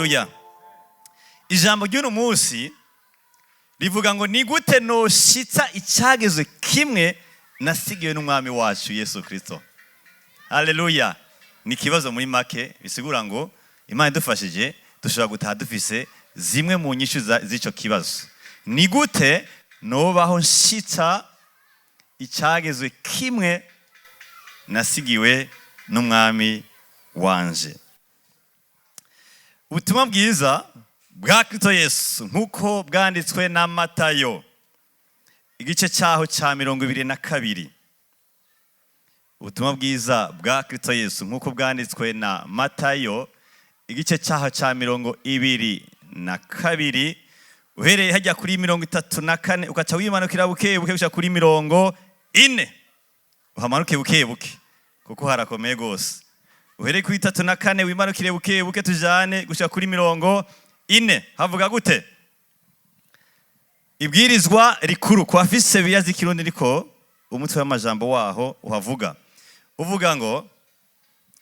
Haleluya. Ijambo ry'uno munsi rivuga ngo ni gute noshitsa icagezwe kimwe nasigiwe n'Umwami wacu Yesu Kristo. Haleluya. Ni ikibazo muri make bisigura ngo Imana idufashije dushobora gutaha dufise zimwe mu nyishu z'ico kibazo. Ni gute nobaho nshitsa icagezwe kimwe nasigiwe n'Umwami wanje. Ubutumwa bwiza bwa Kristo Yesu nkuko bwanditswe na Matayo igice cyaho cya 22. Ubutumwa bwiza bwa Kristo Yesu nkuko bwanditswe na Matayo igice cyaho cya 22 uhereye hajya kuri 34 ugaca wimanukira buke buke gushika kuri 40 uhamanuke buke buke kuko harakomeye gose. Uhereye kuri 34 wimanukire buke buke tujane gushika kuri 40 havuga gute? Ibwirizwa rikuru kwa fise biyazi kirundi niko umutwe w'amajambo waho uhavuga. Uvuga ngo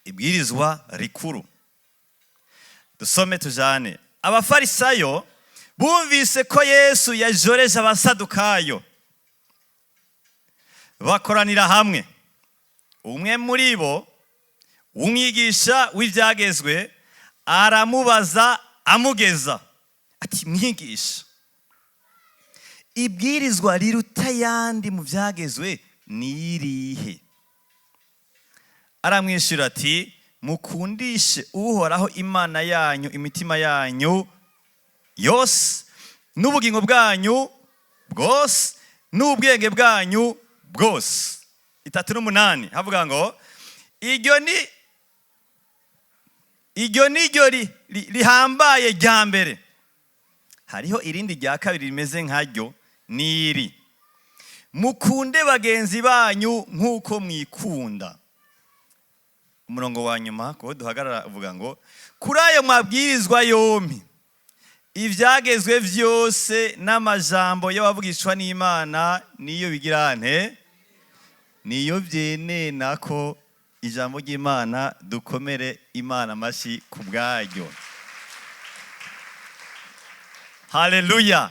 ibwirizwa rikuru. Dusome tujane. Abafarisayo bumvise ko Yesu yajoreje abasadukayo. Bakoranira hamwe. Umwe muri bo umwigisha w'ivyagezwe aramubaza amugeza ati mwigisha ibwirizwa riruta yandi mu vyagezwe ni irihe? Aramwishura ati mukundishe uhoraho Imana yanyu imitima yanyu yose n'ubugingo bwanyu bwose n'ubwenge bwanyu bwose. 38 havuga ngo iryo ni ryo rihambaye rya mbere. Hariho irindi rya kabiri rimeze nkaryo niri mukunde bagenzi banyu nkuko mwikunda. Umurongo wa nyuma ko duhagarara uvuga ngo kuri ayo mabwirizwa yompi ivyagezwe vyose n'amajambo y'abavugishwa n'Imana niyo bigirante niyo vyenena ko ijambo ry'Imana dukomere Imana amashi kubwaryo. Haleluya.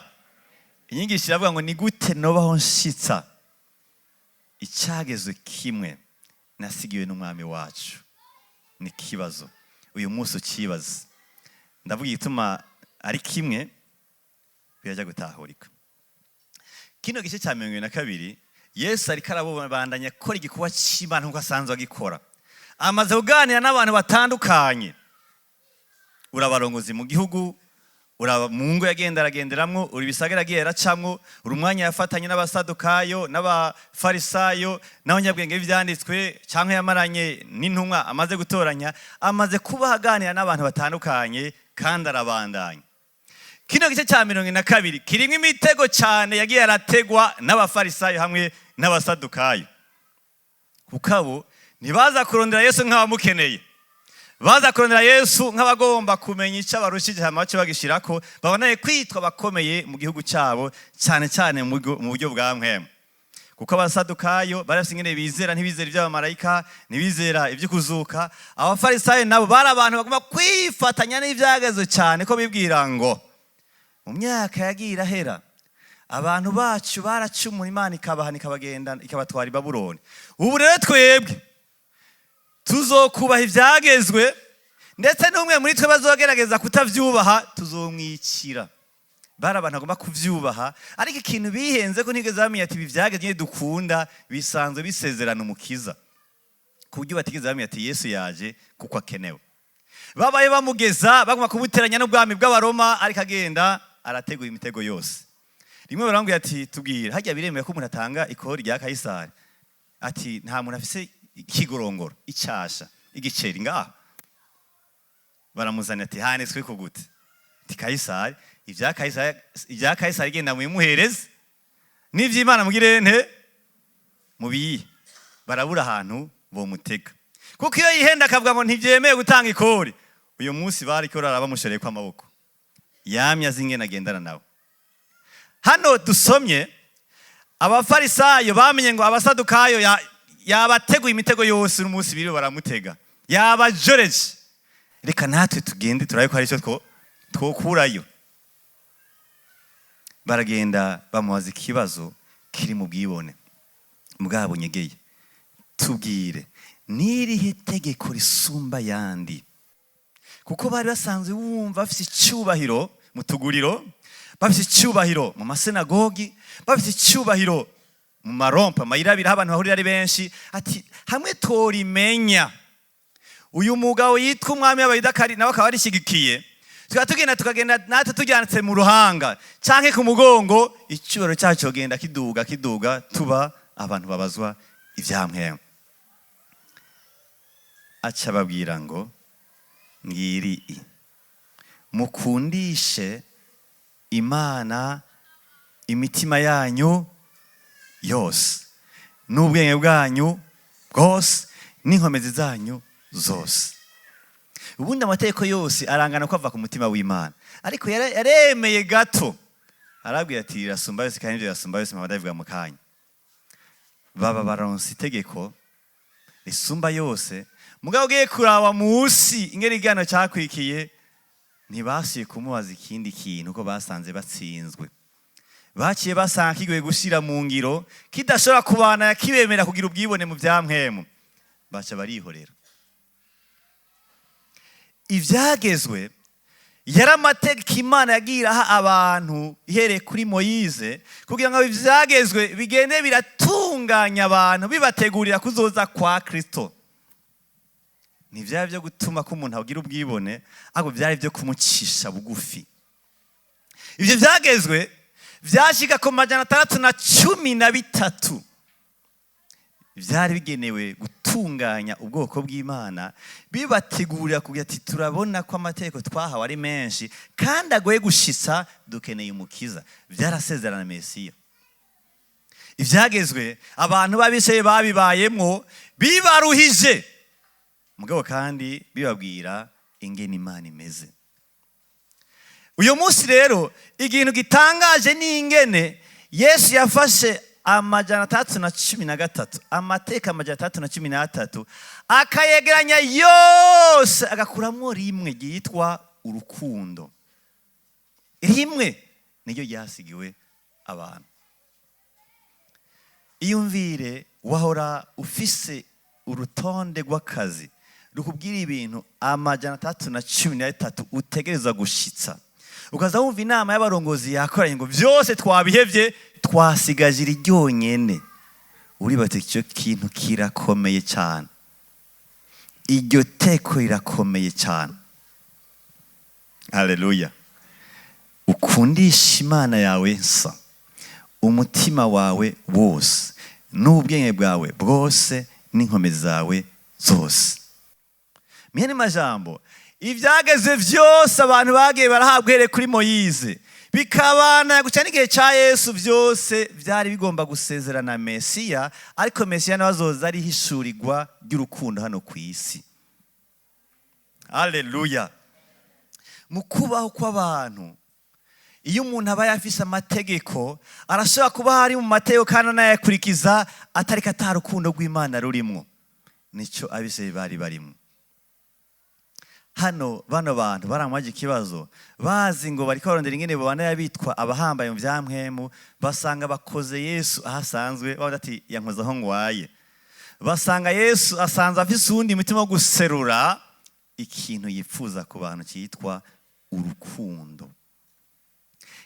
Inyigisho iravuga ngo ni gute nobaho nshitsa icagezwe kimwe nasigiwe n'Umwami wacu. Ni kibazo uyu munsi ukibaza. Ndavuga ituma ari kimwe biraja gutahurika. Kino gice cya 22 Yesu ariko arabandanya akora igikuba cy'Imana nkuko asanzwe agikora. Amaze kuganira n'abantu batandukanye. Urabarongozi mu gihugu, uraba mu ngo yagenderagenderamwo, uri bisagara agiye aracamwo, uri umwanya yafatanye n'abasadukayo n'abafarisayo n'abanyabwenge b'ivyanditswe canke yamaranye n'intumwa amaze gutoranya, amaze kuba aganira n'abantu batandukanye kandi arabandanya. Kino gice cya 22 kirimwe imitego cyane yagiye arategwa n'abafarisayo hamwe n'abasadukayo. Kukabo ntibaza kurondera Yesu nk'abamukeneye. Baza kurondera Yesu nk'abagomba kumenya icyo barushije hamaco bagishirako baboneye kwitwa bakomeye mu gihugu cyabo cyane cyane mu buryo bwa mwemwe. Kuko abasadukayo barafite ingene bizera ntibizera iby'abamarayika ntibizera ibyo kuzuka. Abafarisayo nabo bari abantu bagomba kwifatanya n'ivyagezwe cyane ko bibwira ngo mu myaka yagiye irahera abantu bacu baracumura Imana ikabahana ikabagenda ikabatwara i Babuloni. Ubu rero twebwe tuzokubaha ivyagezwe ndetse n'umwe muri twe bazogerageza kutavyubaha tuzomwicira. Bari abantu bagomba kuvyubaha ariko ikintu bihenze ko ntigeze bamenya ati ibi vyagezwe dukunda bisanzwe bisezerana umukiza ku buryo batigeze bamenya ati Yesu yaje kuko akenewe. Babaye bamugeza bagomba kumuteranya n'ubwami bw'Abaroma ariko agenda arategura imitego yose. Rimwe barambwira ati tubwira hajya biremeye ko umuntu atanga ikori rya Kaisari. Ati nta muntu afise ikigorongoro icyasha igiceri ngaho. Baramuzana ati hanitswe ko gute? Ati Kaisari ibya Kaisari genda muyimuhereze n'ivy'Imana mugire nte mubiyi. Barabura ahantu bo mutega kuko iyo yihenda akavuga ngo ntivyemeye gutanga ikori uyu munsi bari ko raraba mushereye kwa maboko yamya zingena agendana nawe. Hano dusomye abafarisayo bamenye ngo abasadukayo yabateguye imitego yose n'umunsi biri baramutega yabajoreje. Reka natwe tugende turabe ko hari icyo twokurayo. Baragenda bamubaza ikibazo kiri mu bwibone bwabo nyegeye. Tubwire, nirihe tegeko risumba yandi? Kuko bari basanzwe bumva bafite icyubahiro mu tuguriro, bafite icyubahiro mu masinagogi, bafite icyubahiro mu marompa mayirabira aho abantu bahurira ari benshi. Ati hamwe torimenya uyu mugabo yitwa umwami w'abayuda nawe akaba arishigikiye, tukagenda natwe tujyanitse mu ruhanga canke ku mugongo, icyubahiro cyacu genda kiduga tuba abantu babazwa ivyamwe. Aca babwira ngo ngiri mukundishe Imana imitima yanyu yose n'ubwenge bwanyu bwose n'inkomezi zanyu zose. Ubundi amategeko yose arangana ko ava ku mutima w'Imana, ariko yaremeye gato arabwira ati irasumba yose kandi irasumba yose mabadavuga mu kanya. Baba baronse itegeko risumba yose, mugabo ugiye kuraba musi ingene igihano cyakwikiye ntibasiye kumubaza ikindi kintu uko basanze batsinzwe. Baciye basanga kigoye gushira mu ngiro kidashobora kubana kibemera kugira ubwibone mu vyamwemu, baca barihorera. Ivyagezwe yari amategeko Imana yagiraho abantu ihereye kuri Moyize kugira ngo ivyagezwe bigende biratunganya abantu bibategurira kuzoza kwa Kristo. Ntivyari byo gutuma ko umuntu agira ubwibone, ahubwo byari byo kumucisha bugufi. Ivyo vyagezwe vyashika ku 613 vyari bigenewe gutunganya ubwoko bw'Imana, bibategurira kugira ati turabona ko amategeko twahawe ari menshi kandi agoye gushitsa, dukeneye umukiza. Vyarasezerana Mesiya. Ivyagezwe abantu babishaye babibayemwo bibaruhije, mugabo kandi bibabwira ingene Imana imeze. Uyu munsi rero ikintu gitangaje ni ingene Yesu yafashe 313 amateka 313 akayegeranya yose agakuramwo rimwe ryitwa urukundo. Rimwe niryo ryasigiwe abantu. Iyumvire wahora ufise urutonde rw'akazi rukubwira ibintu 313 utegereza gushitsa, ukaza wumva inama y'abarongozi yakoranye ngo byose twabihevye twasigaje iryonyene. Uribate icyo kintu kirakomeye cyane, iryo teko rirakomeye cyane. Haleluya. Ukundisha Imana yawe nsa umutima wawe wose n'ubwenge bwawe bwose n'inkomezi zawe zose. Mihene majambo ivyageze vyose abantu bagiye barahabwa here kuri Moyize bikabana guca n'igihe ca Yesu, vyose vyari bigomba gusezerana Mesiya, ariko Mesiya nawe azoza ari hishurirwa ry'urukundo hano ku isi. Haleluya. Mu kubaho kw'abantu, iyo umuntu aba yafise amategeko arashobora kuba hari mu mategeko kandi anayakurikiza atariko ata rukundo rw'Imana rurimwo. Nico abiseye bari barimo. Hano bano bantu baramwaje ikibazo, bazi ngo bariko barondera ingene babana yabitwa abahambaye mu vyamwemu, basanga bakoze Yesu ahasanzwe bavuga ati yankozaho ngwaye. Basanga Yesu asanzwe afise uwundi mutima wo guserura ikintu yipfuza ku bantu cyitwa urukundo.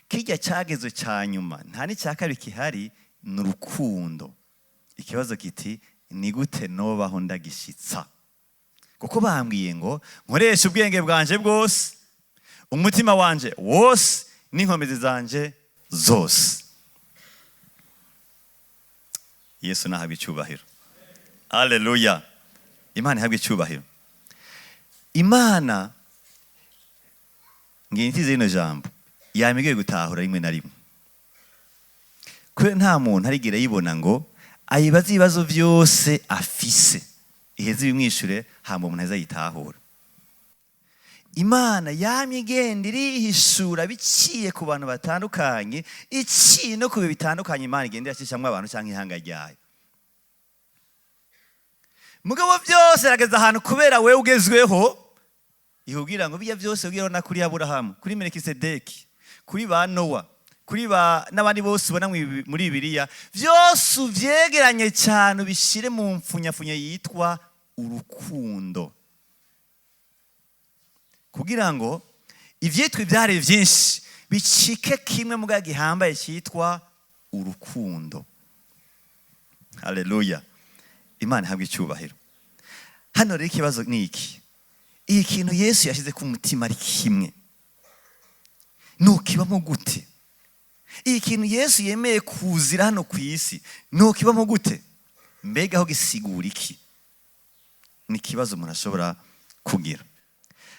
Kirya cyagezwe ca nyuma nta n'icya kabiri kihari, ni urukundo. Ikibazo kiti ni gute nobaho ndagishitsa? Kuko bambwiye ngo nkoresha ubwenge bwanje bwose, umutima wanje wose n'inkomezi zanje zose. Yesu nahabwe icyubahiro. Haleluya. Imana ihabwe icyubahiro. Imana ngintize ino jambo yamigiye gutahura rimwe na rimwe, kure nta muntu arigira yibona ngo ayibaza ibibazo byose afise iheze bimwishure hamba umuntu azayitahura. Imana yamye igenda irihishura biciye ku bantu batandukanye, iciye no ku bitandukanye Imana igenda irashishamwe abantu canke ihanga ryayo. Mugabo byose rageza ahantu kubera wewe ugezweho ihubwira ngo bijya byose ubwira na kuri Aburahamu, kuri Melikisedeki, kuri ba Nowa, kuri ba n'abandi bose ubona muri Bibiliya, byose uvyegeranye cyane ubishire mu mfunyafunya yitwa urukundo, kugira ngo ivyitwa ibyare byinshi bicike kimwe mu gihambaye cyitwa urukundo. Haleluya, Imana ihabwe icyubahiro. Hano rero ikibazo ni iki: iyi kintu Yesu yashyize ku mutima ari kimwe, nukibamo gute? Iyi kintu Yesu yemeye kuzira hano ku isi, nukibamo gute? Mbega aho gisigura iki? Ni ikibazo umuntu ashobora kugira.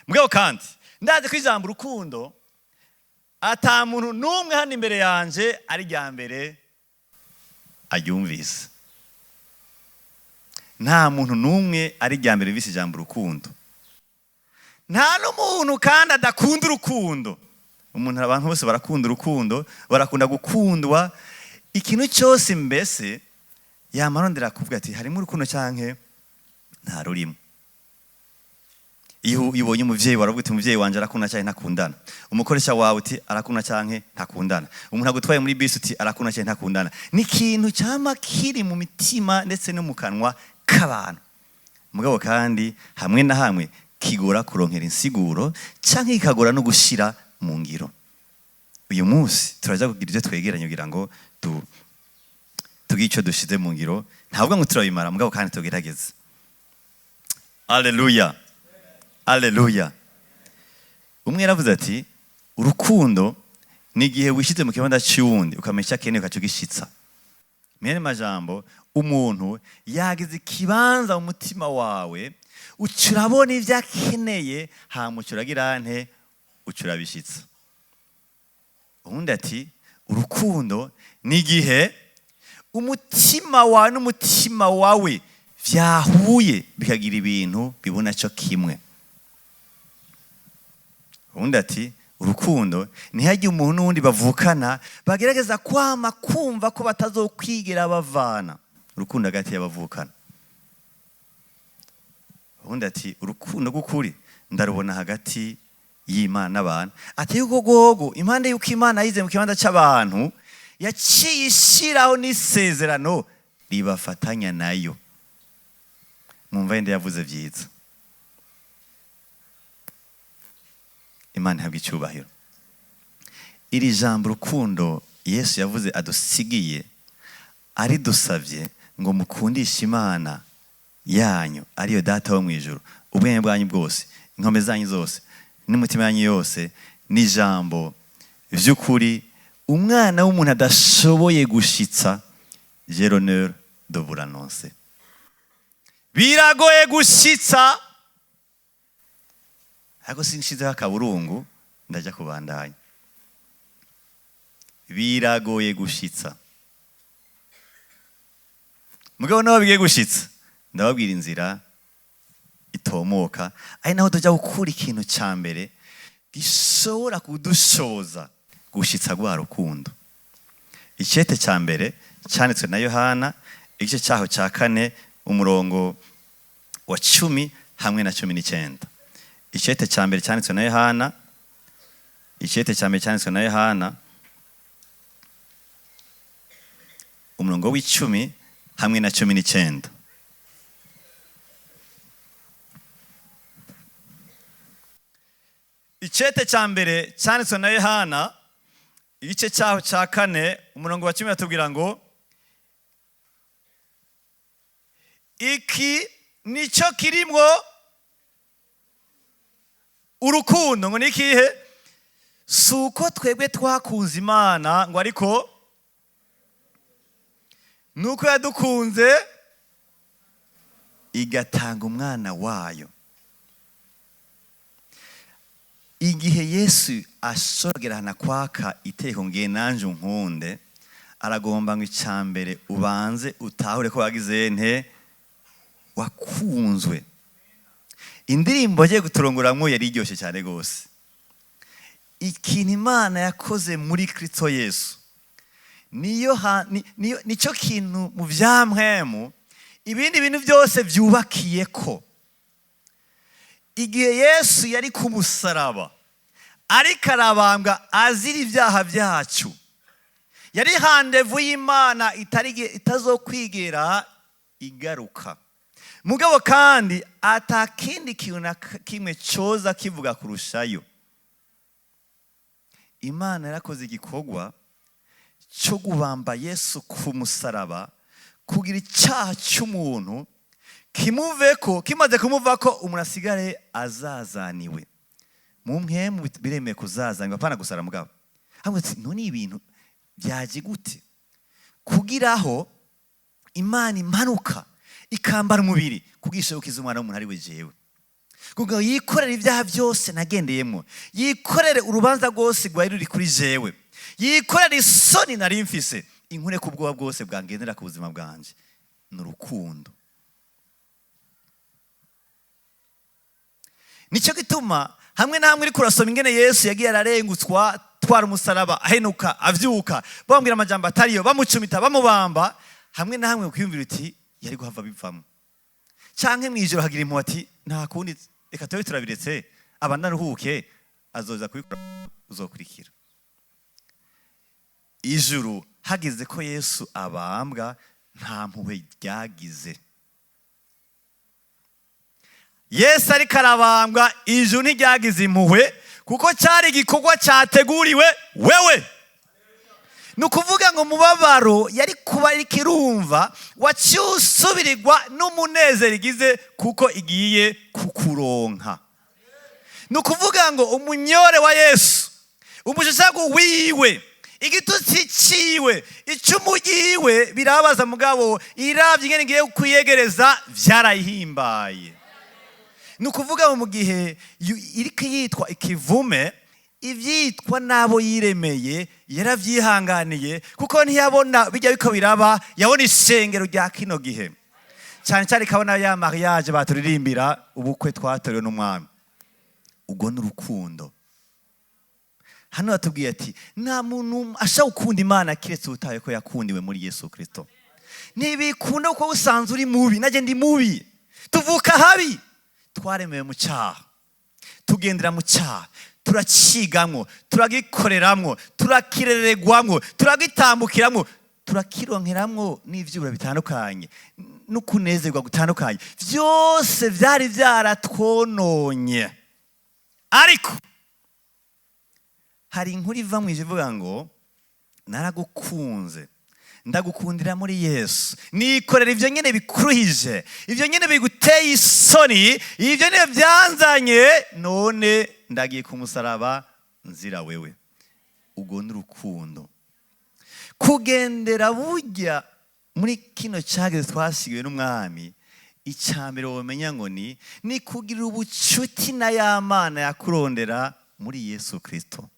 Mugabo kandi ndazi ko ijambo urukundo ata muntu n'umwe hano imbere yanje ari rya mbere aryumvise. Nta muntu n'umwe ari rya mbere yumvise ijambo urukundo. Nta n'umuntu kandi adakunda urukundo. Umuntu, abantu bose barakunda urukundo, barakunda gukundwa. Ikintu cyose mbese yamarondera kuvuga ati harimo urukundo canke nta rurimo. Iyo ubonye umuvyeyi waravuga uti umuvyeyi wanje arakunda cyane ntakundana. Umukoresha wawe uti arakunda canke ntakundana. Umuntu agutwaye muri bisi uti arakunda cyane ntakundana. Ni ikintu cyama kiri mu mitima ndetse no mu kanwa k'abantu. Mugabo kandi hamwe na hamwe kigora kuronkera insiguro canke kikagora no gushira mu ngiro. Uyu munsi turaza kugira ibyo twegeranye kugira ngo tugico dushize mu ngiro. Ntabwo ngo turabimara, mugabo kandi tugerageze. Haleluya, haleluya. Umwe yaravuze ati urukundo ni igihe wishize mu kibanza cy'uwundi ukamenya akeneye ukacugishitsa. Mene majambo, umuntu yagize ikibanza mu mutima wawe, ucurabona ibyo akeneye, hamucuragira nte ucurabishitsa. Ubundi ati urukundo ni igihe umutima wawe n'umutima wawe vyahuye bikagira ibintu bibona cyo kimwe. Ubundi ati urukundo ni hagiye umuntu n'undi bavukana bagerageza kwama kumva ko batazokwigira bavana. Urukundo hagati y'abavukana. Ubundi ati urukundo rw'ukuri ndarubona hagati y'Imana n'abantu. Ati yuko gogo impande yuko Imana yize mu kibanza cy'abantu yaciye ishiraho n'isezerano ribafatanya nayo. Mumva yende yavuze vyiza. Imana ihabwe icyubahiro. Iri jambo urukundo Yesu yavuze adusigiye ari dusavye ngo mukundishe Imana yanyu ariyo data wo mu ijuru ubwenge bwanyu bwose, inkombe zanyu zose, n'umutima yanyu yose. Ni ijambo vy'ukuri umwana w'umuntu adashoboye gushitsa. J'ai l'honneur de vous l'annoncer. Biragoye gushitsa. Ariko sinshizeho akaburungu ndaja kubandanya. Biragoye gushitsa. Mugabo nawe bigiye gushitsa, ndababwira inzira itomoka, ari naho tujya gukura ikintu cya mbere gishobora kudushoza gushitsa rwa rukundo. Icete cya mbere cyanditswe na Yohana igice cyaho cya 4 umurongo wa 10 hamwe na 19. Icete cya mbere cyanditswe na Yohana, icete cya mbere cyanditswe na Yohana umurongo w'10 hamwe na 19. Icete cya mbere cyanditswe na Yohana igice cyaho cya 4 umurongo wa 10 atubwira ngo iki nico kirimwo urukundo. Ngo nikihe? Suko twebwe twakunze Imana, ngo ariko nuko yadukunze igatanga umwana wayo. Igihe Yesu ashogerana kwaka iteko ngiye nanje unkunde, aragomba ngo icyambere ubanze utahure ko wagize nte wakunzwe. Indirimbo ye guturongoramwo yari iryoshye cyane gose. Ikintu Imana yakoze muri Kristo Yesu nico kintu mu vyamwemu ibindi bintu byose byubakiye ko. igihe Yesu yari ku musaraba ariko arabambwa azira ibyaha byacu, yari handevu y'Imana itazokwigera igaruka. Mugabo kandi atakindi kintu na kimwe coza kivuga kurushayo. Imana yarakoze igikorwa cyo kubamba Yesu ku musaraba kugira icyaha cy'umuntu kimuveko, kimaze kumuvako umuntu asigare azazaniwe. Mu mpemu biremeye kuzazanirwa apana gusara mugabo. Hamwe none ibintu byaje gute kugiraho Imana impanuka ikambara umubiri kugisha ukiza umwana w'umuntu ari we jewe, kugira yikorere ibyaha byose nagendeyemo, yikorere urubanza rwose rwari ruri kuri jewe, yikorere isoni nari mfise, inkure ku bwoba bwose bwangendera ku buzima bwanje. N'urukundo. Nicyo gituma hamwe na hamwe uri kurasoma ingene Yesu yagiye ararengutswa twara umusaraba, ahenuka, avyuka, bambwira amajambo atariyo, bamucumita, bamubamba, hamwe na hamwe ukiyumvira uti yari guhava bivamo. Canke mwijoro hagira impuhwe ati nta kundi reka tube turabiretse abanaruhuke azoza kubikora uzokurikira. Ijuru hageze ko Yesu abambwa nta mpuhwe ryagize. Yesu ariko arabambwa ijuru ntiryagize impuhwe kuko cyari igikorwa cyateguriwe wewe. Nukuvuga ngo mubabaro yari kuba ikirumva wacyusubirirwa n'umunezero igize kuko igiye kukuronka. Nukuvuga ngo umunyore wa Yesu, umushasagu wiwe, igitutsi ciwe, icumu ryiwe birabaza mugabo iravye ingene ngiye kuyegereza vyarayihimbaye. Nukuvuga mu gihe iriko yitwa ikivume, ivyitwa nabo yiremeye yaravyihanganiye kuko ntiyabona bijya biko biraba, yabona isengero rya kino gihe cyane cyane kabona ya mariage baturirimbira ubukwe twatorewe n'Umwami. Ubwo n'urukundo. Hano batubwiye ati nta muntu ashaka gukunda Imana kiretse utaye ko yakundiwe muri Yesu Kristo. Ntibikunda uko usanzwe uri mubi, naje ndi mubi, tuvuka habi, twaremewe mu cyaha, tugendera mu cyaha, turacigamwo, turagikoreramwo, turakireregwamwo, turagitambukiramwo, turakironkeramwo n'ivyubura bitandukanye n'ukunezerwa gutandukanye. Vyose vyari vyaratwononye. Ariko hari inkuru iva mu ivuga ngo naragukunze ndagukundira muri Yesu, nikorera ivyo nyene bikuruhije, ivyo nyene biguteye isoni, ivyo nyene byanzanye, none ndagiye ku musaraba nzira wewe. Ubwo n'urukundo. Kugendera burya muri kino cyageze twasigiwe n'Umwami, icyambere womenya ngo ni kugira ubucuti na ya Mana yakurondera muri Yesu Kristo.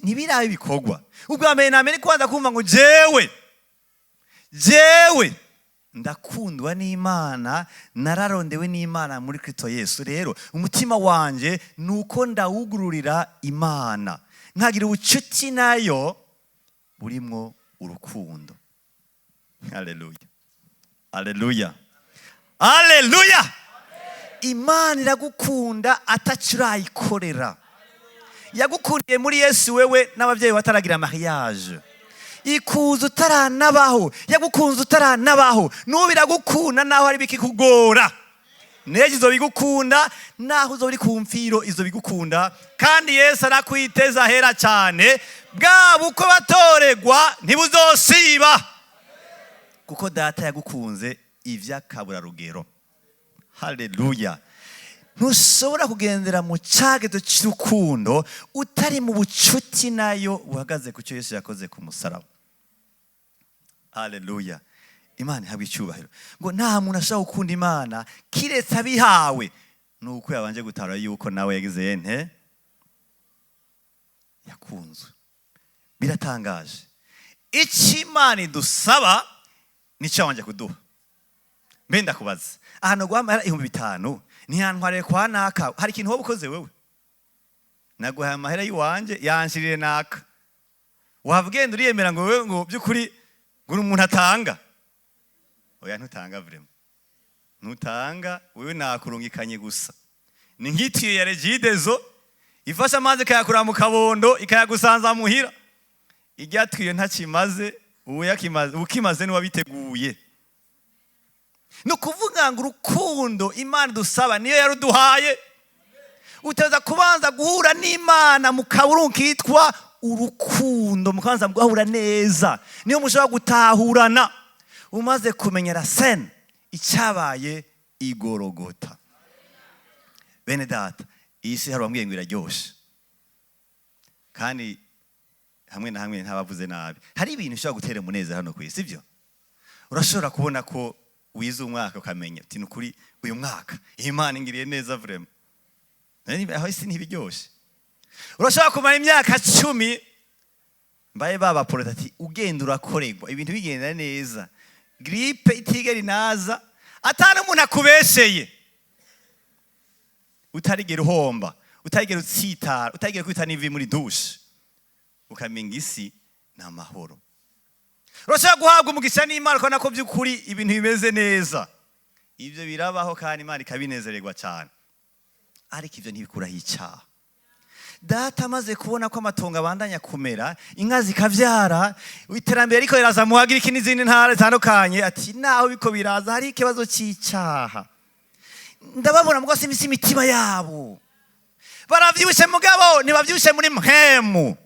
Ntibirabe ibikorwa. Ubwa mbere namenye kwanza kumva ngo jewe ndakundwa n'Imana, nararondewe n'Imana muri Kristo Yesu. Rero umutima wanje nuko ndawugururira Imana, nkagira ubucuti nayo burimwo urukundo. Haleluya, haleluya, haleluya. Imana iragukunda atacurayikorera. Yagukundiye muri Yesu wewe n'abavyeyi bataragira mariage. Ikuza utaranabaho, yagukunze utaranabaho, nubira gukunda naho ari bikikugora. Neje izo bigukunda naho uzo biri kumfiro izo bigukunda, kandi Yesu arakwiteza hera cyane, bwabo uko batoregwa ntibuzosiba. Kuko data yagukunze ivy'akabura rugero. Haleluya. Ntushobora kugendera mu cyagezo cy'urukundo utari mu bucuti nayo uhagaze ku cyo Yesu yakoze ku musaraba. Haleluya. Imana ihabwe icyubahiro. Ngo nta muntu ashaka gukunda Imana kiretse abihawe, nuko yabanje gutara yuko nawe yagize ente yakunzwe. Biratangaje. Iki Imana idusaba nicyo wanje kuduha. Mbenda kubaza ahantu guhamara 5,000 ntiyantware kwa naka, hari ikintu wowe ukoze wewe? Naguhaye amahera yiwanje yanshirire naka, wavugenda uriyemera ngo wewe ngo byukuri ngo umuntu atanga? Oya ntutanga vrema. ntutanga wewe nakurungikanye gusa. Ni nk'itiyo ya Icagezwe ifasha amazi ikayakura mu kabondo ikayagusanza muhira. Iryatwiyo ntakimaze ukimaze n'uwabiteguye. No kuvuga ngo urukundo Imana dusaba niyo yaruduhaye. Utaza kubanza guhura n'Imana mu kaburungu kitwa urukundo, mukanza guhura neza niyo mushobora gutahurana. Umaze kumenyera sen icyabaye igorogota. Bene data, iyi si hari bambwiye ngo iraryoshe, kandi hamwe na hamwe ntabavuze nabi. Hari ibintu ushobora gutera umunezero hano ku isi, sibyo? Urashobora kubona ko wize umwaka ukamenya ati nukuri uyu mwaka Imana ingiriye neza vraiment. Aho isi ntibiryoshe. Urashobora kumara imyaka 10 mbaye baba porotati ugenda urakoregwa ibintu bigenda neza, gripe itigera inaza, atana umuntu akubesheye, utarigera uhomba, utarigera utsitara, utarigera kwita n'ivi muri douche, ukamenga isi na mahoro. Urashobora guhabwa umugisha n'Imana ukabona ko by'ukuri ibintu bimeze neza. Ibyo birabaho kandi Imana ikabinezererwa cyane, ariko ibyo ntibikuraho icyaha. Data amaze kubona ko amatongo abandanya kumera, inka zikavyara, iterambere ariko riraza muhagiriki n'izindi ntara zitandukanye, ati naho biko biraza hari ikibazo cy'icyaha. Ndababona mu gose imitima yabo baravyibushe, mugabo ntibavyibushe muri mpemu.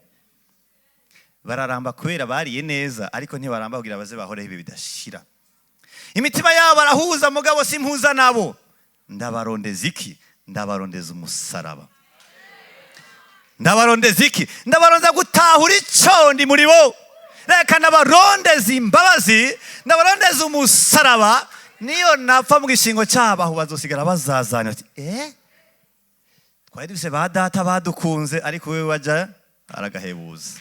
Bararamba kubera bariye neza, ariko ntibaramba kugira baze bahore ibi bidashira. Imitima yabo barahuza, mugabo simpuza nabo. Ndabarondeza iki? Ndabarondeza umusaraba. Ndabarondeza iki? Ndabarondeza gutahura ico ndi muri bo. Reka ndabarondeza imbabazi, ndabarondeza umusaraba. Niyo napfa mu gishingo cyabo aho bazosigara bazazana ati twari dufise ba data badukunze, ariko wewe waja aragahebuza.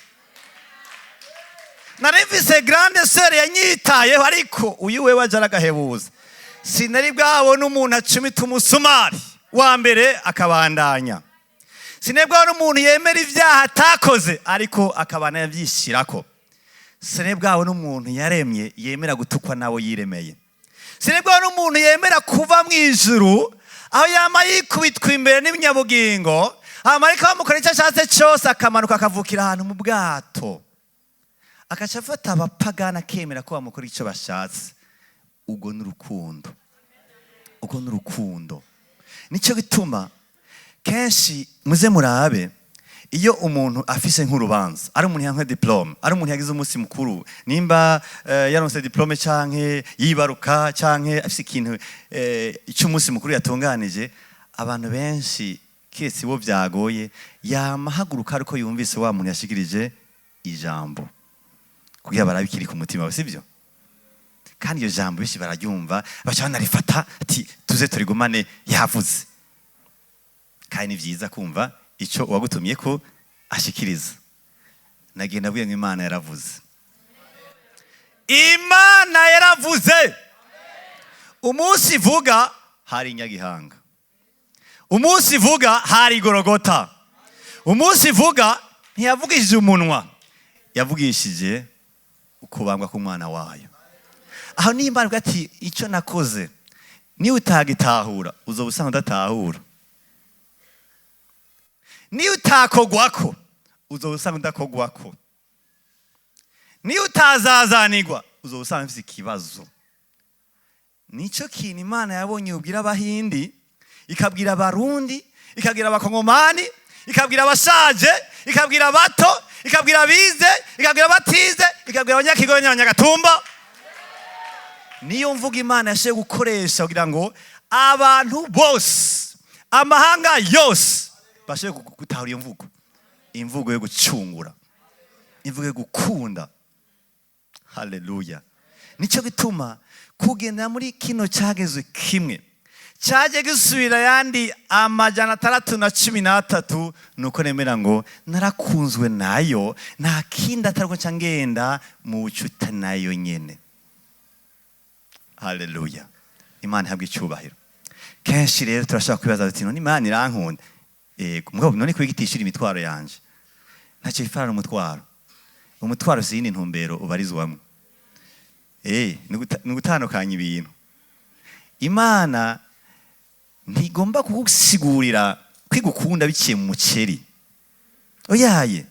Narivise grande sœur yanyitayeho, ariko uyu wewe waja aragahebuza. Sinari bwabona umuntu acumita umusumari wa mbere akabandanya. Sinebwa n'umuntu yemera ibyaha atakoze ariko akabana yavyishirako. Sinebwa n'umuntu yaremye yemera gutukwa nabo yiremeye. Sinebwa n'umuntu yemera kuva mu ijuru aho yama yikubitwa imbere n'ibinyabugingo, amarika bamukora icyo ashatse cyose, akamanuka akavukira ahantu mu bwato, akaca afata abapagana akemera ko bamukora icyo bashatse. Ubwo n'urukundo, ubwo n'urukundo. Nicyo gituma kenshi muze murabe, iyo umuntu afise nk'urubanza, ari umuntu yanka diplome, ari umuntu yagize umunsi mukuru, nimba yaronse diplome canke yibaruka canke afise ikintu cy'umunsi mukuru yatunganije, abantu benshi kiretse bo byagoye yamahaguruka ariko yumvise wa muntu yashikirije ijambo, kugira barabikiri ku mutima, sibyo? Kandi iyo jambo bishi bararyumva, bacana rifata ati tuze turigumane yavuze. Kandi ni byiza kumva icyo wagutumye ko ashikiriza. Nagenda bwiye ngo Imana yaravuze. Imana yaravuze. Umunsi ivuga hari Nyagihanga. Umunsi ivuga hari Gorogota. Umunsi ivuga ntiyavugishije umunwa, yavugishije ukubambwa k'umwana wayo. Aho nimba avuga ati icyo nakoze ni utagitahura uzoba usanga udatahura. Ni utakogwako uzoba usanga udakogwako. Ni utazazanirwa uzoba usanga ufite ikibazo. Nico kintu Imana yabonye ubwira abahindi, ikabwira abarundi, ikabwira abakongomani, ikabwira abashaje, ikabwira abato, ikabwira abize, ikabwira abatize, ikabwira abanyakigobe n'abanyagatumba. Niyo mvuga Imana yashe gukoresha kugira ngo abantu bose, amahanga yose bashe gutahura iyo mvugo. Imvugo yo gucungura, imvugo yo gukunda. Haleluya. Nico gituma kugendera muri kino cyagezwe kimwe cyaje gisubira yandi 613 nuko nemera ngo narakunzwe nayo, nta kindi atariko cyangenda mu bucuti nayo nyene. Haleluya. Imana ihabwe icyubahiro. Kenshi rero turashaka kwibaza ati none Imana irankunda. Mugabo none kwigitishira imitwaro yanje. Ntacyo ifarana umutwaro. Umutwaro si yindi ntumbero ubarizwamwe. Ni gutandukanya ibintu. Imana ntigomba kugusigurira kwigukunda biciye mu muceri. Oyaye.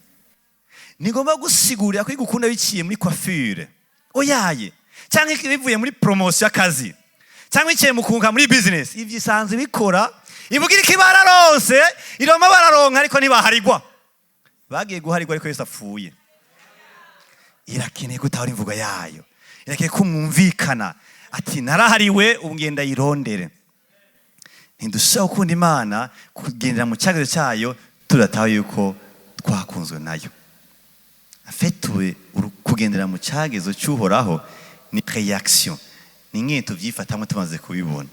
Nigomba gusigurira kwigukunda biciye muri coiffure. Oyaye. Cyangwa bivuye muri promotion y'akazi. Cyangwa biciye mu kunga muri business. Ivyo isanzwe bikora. Ivugira ikibararonse, iroma bararonka ariko ntibaharigwa. Bagiye guharigwa ariko Yesu apfuye. Irakeneye gutahura imvugo yayo. Irakeneye kumwumvikana. Ati narahariwe ungenda yirondere. Ntidushaho gukunda Imana kugendera mu cyagezo cyayo tudataho yuko twakunzwe nayo. Afetuwe kugendera mu cyagezo cy'uhoraho ni reaction. Ni ingene tuvyifatamo tumaze kubibona.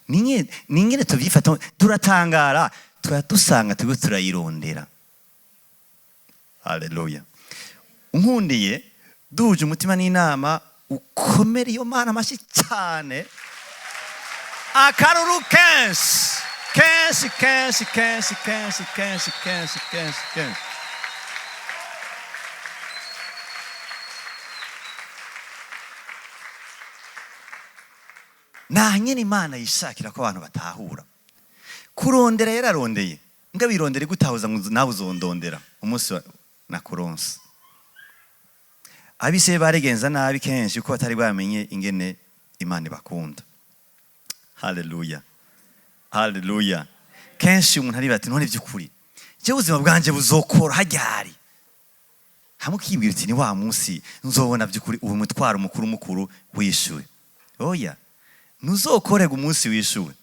Ni ingene tuvyifatamo turatangara turadusanga tugo turayirondera. Haleluya. Unkundiye duje umutima n'inama ukomere iyo Mana amashi cyane. Akaruru kenshi. Nta nyene Imana yishakira ko abantu batahura. Kurondera yararondeye. Ngabirondere gutahuza nawe uzondondera umunsi na kuronsa. Abise baregenza nabi kenshi uko batari bamenye ingene Imana bakunda. Haleluya. Haleluya. Kenshi umuntu ari bati none by'ukuri. Je ubuzima bwanje buzokora hajyari. Hamukibwira uti ni wa munsi nzobona by'ukuri ubu mutwaro mukuru wishuwe. Oya. Nuzokorega umunsi wishuwe.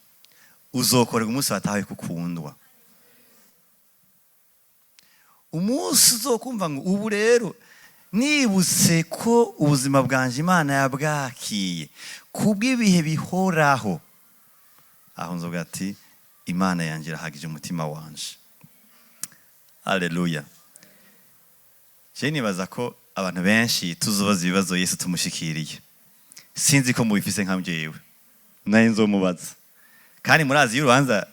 Uzokorega umunsi watawe kukundwa. Umunsi uzokumva ngo ubu rero nibutse ko ubuzima bwanje Imana yabwakiye kubw'ibihe bihoraho. Aho nzoga ati Imana yanje irahagije umutima wanje. Haleluya. Je nibaza ko abantu benshi tuzobaza ibibazo Yesu tumushikiriye. Sinzi ko mubifise nka mjewe. Naye nzomubaza. Kandi murazi y'urubanza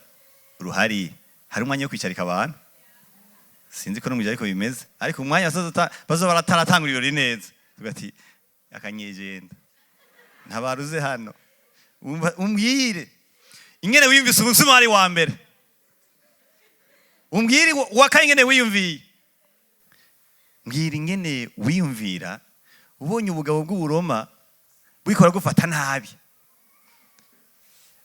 ruhari hari umwanya wo kwicarika abantu. Sinzi ko n'umujya ariko bimeze. Ariko umwanya bazo barataratangurira neza. Tugati akanyejenda. Ntabaruze hano. Umbwire. Ingene wiyumvise umusumari wa mbere. Umbwire wakangene wiyumviye. Mbwira ingene wiyumvira ubonye ubugabo bw'uburoma bwikora gufata nabi.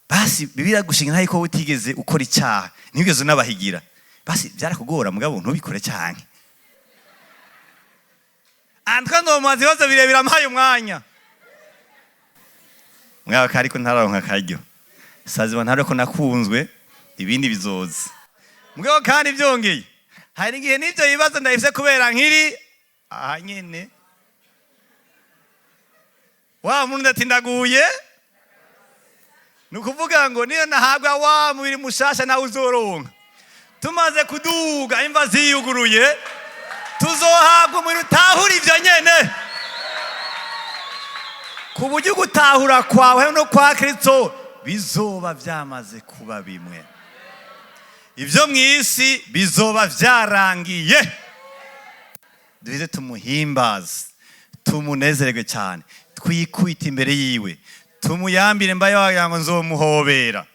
Basi bibira gushinga ntayi ko utigeze ukora icyaha. Ntigeze unabahigira. Basi byarakugora mugabo ntubikore cyane. Andika ndo mazi bazo birebira mpaye umwanya. Mwawe kari ko ntararonka karyo. Saziba ntare ko nakunzwe ibindi bizoza. Mugabo kandi byongeye. Hari igihe nibyo bibazo ndahise kubera nkiri aha nyene. Wa muntu ndatindaguye. Nukuvuga ngo niyo nahabwa wa mubiri mushasha na uzoronka. Tumaze kuduga imva ziyuguruye tuzohabwa muri utahura ivyo nyene. Ku buryo gutahura kwawe no kwa Kristo bizoba byamaze kuba bimwe. Ivyo mwisi bizoba vyarangiye. Duhize tumuhimbaze, tumunezererwe cyane, twikwita imbere yiwe, tumuyambire mbaye wagira nzomuhobera.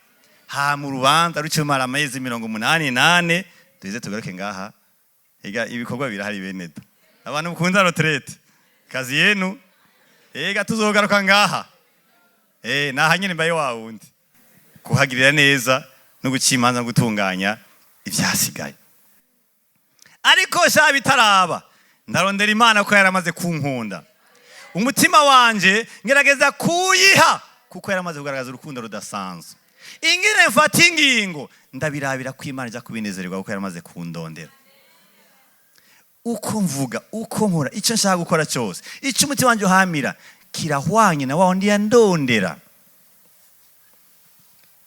Ha mu rubanza rucumara amezi 88 duhize tugaruke ngaha. Ega ibikorwa birahari benedo. Abantu mukunda retraite. Kazi yenu. Ega tuzogaruka ngaha. Naha nyene mbaye wawundi. Kuhagirira neza no gucimanza no gutunganya ivyasigaye. Ariko sha bitaraba. Ndarondera Imana ko yaramaze kunkunda. Umutima wanje ngerageza kuyiha kuko yaramaze kugaragaza urukundo rudasanzwe. Ingene mfata ingingo ndabirabira ko Imana ija kubinezererwa kuko yaramaze kundondera. Uko mvuga, uko nkora, icyo nshaka gukora cyose, icyo umutima wanje uhamira kirahwanye na wa ndi yandondera.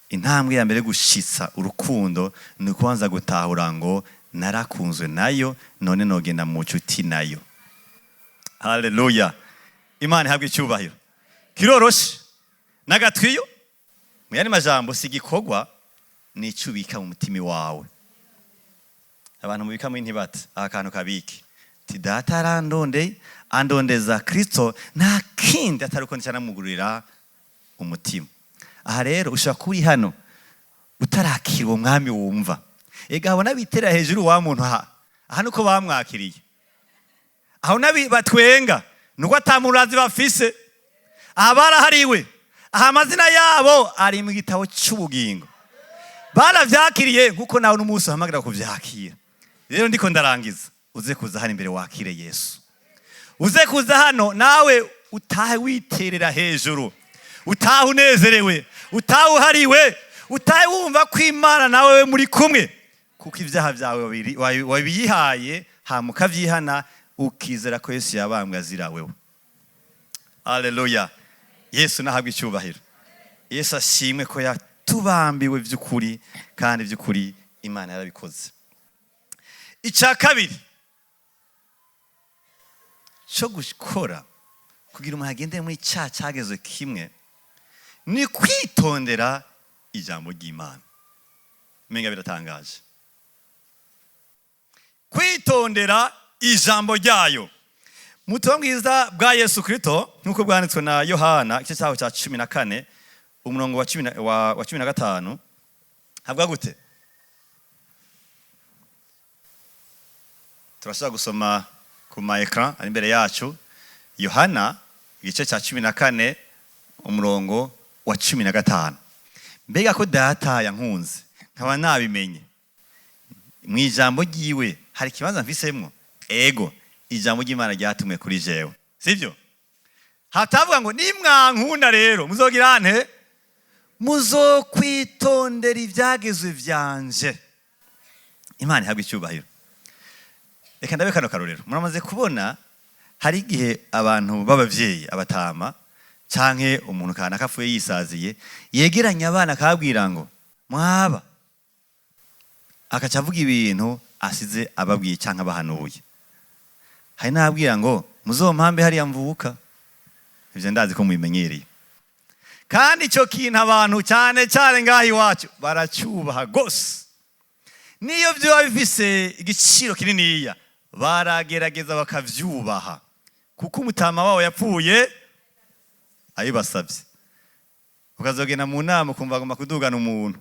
Intambwe ya mbere gushitsa urukundo ni kubanza gutahura ngo narakunzwe nayo none nogenda mu bucuti nayo. Haleluya. Imana ihabwe icyubahiro. Kiroroshe nagatwiyo mu yandi majambo sigikogwa ni icubika mu mutima wawe. Abantu mubika mu ntibate akantu kabiki. Ti data andondeza Kristo nta kindi ataruko nicana mugurira umutima. aha rero ushobora kuba uri hano utarakira uwo mwami wumva. Ega abona bitera hejuru wa muntu aha nuko bamwakiriye. Aho nabi batwenga nuko atamurazi bafise. Aha barahariwe. Aha amazina yabo ari mu gitabo cy'ubugingo. Baravyakiriye nkuko nawe n'umunsi uhamagara kuvyakira. Rero ndiko ndarangiza. Uze kuza hano imbere wakire Yesu. Uze kuza hano nawe utahe witerera hejuru. Utahe unezerewe. Utahe uhariwe. Utahe wumva ko Imana nawe muri kumwe. Kuko ibyaha byawe wabiyihaye hama ukavyihana ukizera ko Yesu yabambwe azira wewe. Haleluya. Yesu nahabwa icyubahiro. Yesu ashimwe ko yatubambiwe by'ukuri kandi by'ukuri Imana yarabikoze. Icya kabiri cyo gukora kugira umuntu agende muri cyagezwe kimwe ni kwitondera ijambo ry'Imana. Menga biratangaje. Kwitondera ijambo ryayo. Mu butumwa bwiza bwa Yesu Kristo nkuko bwanditswe na Yohana igice cyaho cya 14 umurongo wa 15 havuga gute? Turashaka gusoma ku ma ecran ari imbere yacu. Yohana igice cya 14 umurongo wa 15. Mbega ko data yankunze nkaba nabimenye. Mu ijambo ryiwe hari kibanza mfisemwo. Ego ijambo ry'Imana ryatumwe kuri jewe. Sivyo? Hatavuga ngo nimwankunda rero muzogira nte? Muzokwitondera ibyagezwe vyanje. Imana ihabwa icyubahiro. Reka ndabe kano karorero. Muramaze kubona hari igihe abantu b'abavyeyi abatama canke umuntu kana kafuye yisaziye yegeranya abana akabwira ngo mwaba akaca avuga ibintu asize ababwiye canke abahanuye. Hari nabwira ngo muzompambe hariya mvuka. Ivyo ndazi ko mubimenyereye. Kandi ico kintu abantu cyane cyane ngahi wacu baracyubaha gose. Niyo byo bifise igiciro kininiya baragerageza bakavyubaha. Kuko umutama wabo yapfuye ayibasabye. Ukazogena mu nama kumva agomba kudugana umuntu.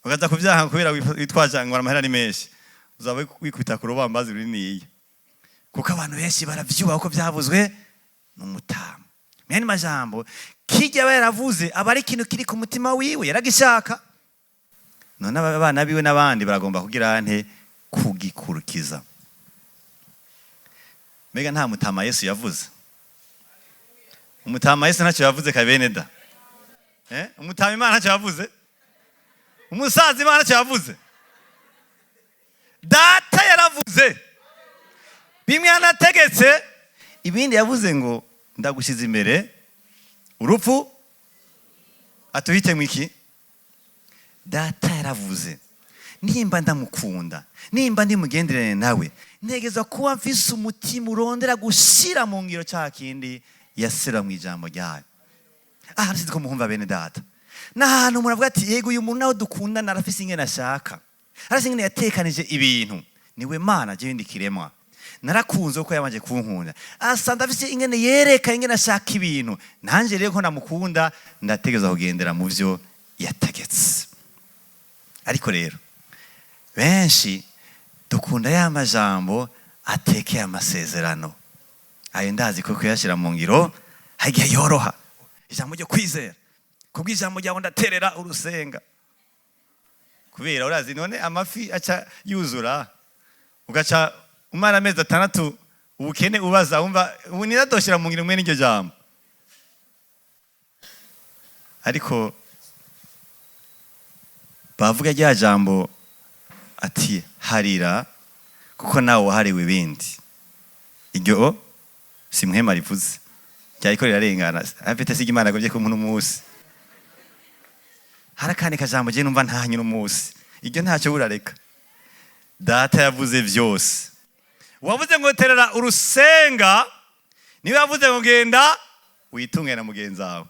Ukaza kuvyaha kubera witwaje ngo amahera ni menshi. Uzaba wikwita ku rubambazi runiniya. Kuko abantu benshi baravyubaha uko byavuzwe n'umutama. Mene majambo kijya baravuze aba ari kintu kiri ku mutima wiwe yaragishaka. None abana biwe n'abandi baragomba kugira nte kugikurukiza. Mega nta mutama Yesu yavuze. Umutama Yesu ntacyo yavuze kabene da. Umutama Imana ntacyo yavuze. Umusazi Imana ntacyo yavuze. Data yaravuze. Bimwe anategetse ibindi yavuze ngo ndagushize imbere urupfu atuhite mwiki. Data yaravuze nimba ndamukunda nimba ndimugenderane nawe ntegeza kuba mfise umutima urondera gushira mu ngiro cya kindi yasera mu ijambo ryayo. Aha nsize ko muhumva bene data n'ahantu muravuga ati yego uyu muntu nawe dukunda narafise ingene ashaka arase ingene yatekanije ibintu niwe Mana je ndikiremwa narakunze uko yabanje kunkunda asa ndafise ingene yereka ingene ashaka ibintu nanje rero ko namukunda ndategeza kugendera mu byo yategetse. Ariko rero benshi dukunda ya majambo atekeye amasezerano ayo ndazi ko kuyashira mu ngiro hagiye yoroha. Ijambo ryo kwizera kubw'ijambo ryawe ndaterera urusenga kubera urazi none amafi aca yuzura ugaca umara amezi 6 ubukene ubaza umva niradoshira mu ngiro mwe n'iryo jambo. Ariko bavuga rya jambo ati harira kuko nawe wahariwe ibindi. Iryo simwema rivuze cyariko rirarengana afite sigi Imana gobye ko umuntu umunsi harakane kajambo je numva ntanyura umunsi iryo ntacyo burareka. Data yavuze vyose. Wavuze ngo terera urusenga niwe yavuze ngo genda witunge na mugenzi wawe.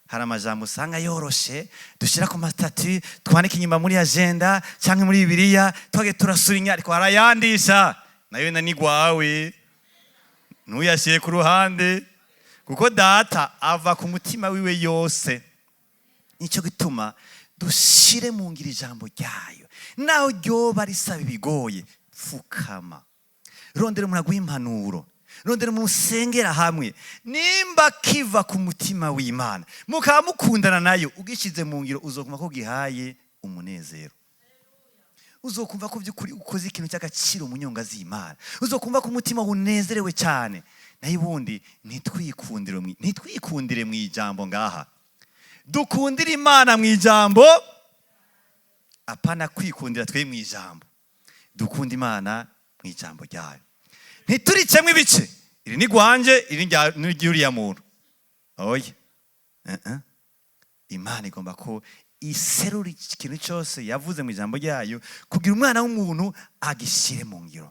Hari amajambo usanga yoroshe dushira ku matatu twandika inyuma muri agenda cyangwa muri Bibiliya twage turasurinya ariko harayandisha nayo nanigwawe ntuyashiye ku ruhande kuko data ava ku mutima wiwe yose nicyo gituma dushire mu ngiro ijambo ryayo, naho ryoba risaba ibigoye. Pfukama, rondera umuntu aguha impanuro, rondera umuntu usengera hamwe, nimba kiva ku mutima w'Imana mukaba mukundana nayo, ugishize mu ngiro uzokumva ko gihaye umunezero. Uzokumva ko by'ukuri ukoze ikintu cy'agaciro mu nyonga z'Imana. Uzokumva ko umutima unezerewe cyane. Nayo ubundi ntitwikundire mu ijambo ngaha, dukundire Imana mu ijambo, apana kwikundira twe mu ijambo. Dukunda Imana mu ijambo ryayo, ntituricemo ibice, iri ni gwanje, iri ni ry'uriya muntu. Oya, Imana igomba ko iserura ikintu cyose yavuze mu ijambo ryayo kugira umwana w'umuntu agishyire mu ngiro.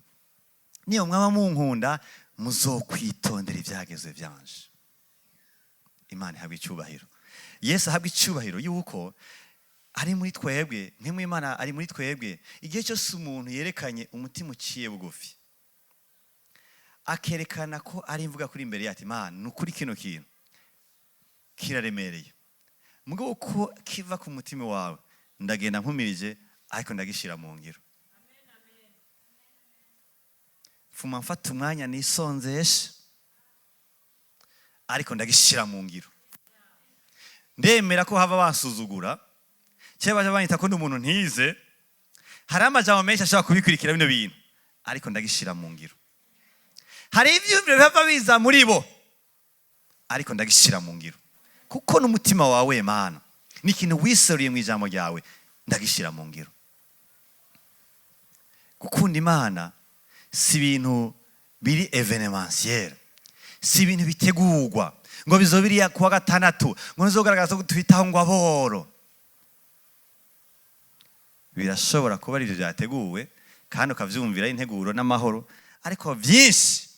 Niyo mwaba munkunda muzokwitondera ibyagezwe byanje. Imana ihabwa icyubahiro. Yesu ahabwa icyubahiro yuko ari muri twebwe, nk'Imana ari muri twebwe. Igihe cyose umuntu yerekanye umutima uciye bugufi, akerekana ko ari imvuga kuri imbere yati, Imana nukuri kino kintu kiraremereye, mugabo ko kiva ku mutima wawe ndagenda nkumirije, ariko ndagishira mu ngiro. Fuma mfata umwanya nisonzeshe, ariko ndagishira mu ngiro. Ndemera ko hava bansuzugura, cyeba banyita ko n'umuntu ntize, hari amajambo menshi ashaka kubikurikira bino bintu, ariko ndagishira mu ngiro. Hari ivyumviro bava biza muri bo, ariko ndagishira mu ngiro. Kuko n'umutima wawe Mana ni ikintu wiseruye mu ijambo ryawe, ndagishira mu ngiro. Gukunda Imana si ibintu biri evenementiel, si ibintu bitegurwa ngo bizobiriya kuwa gatandatu ngo nizogaragaza ko twitaho ngo aboro. Birashobora kuba ari ibyo byateguwe kandi ukavyumvira integuro n'amahoro, ariko byinshi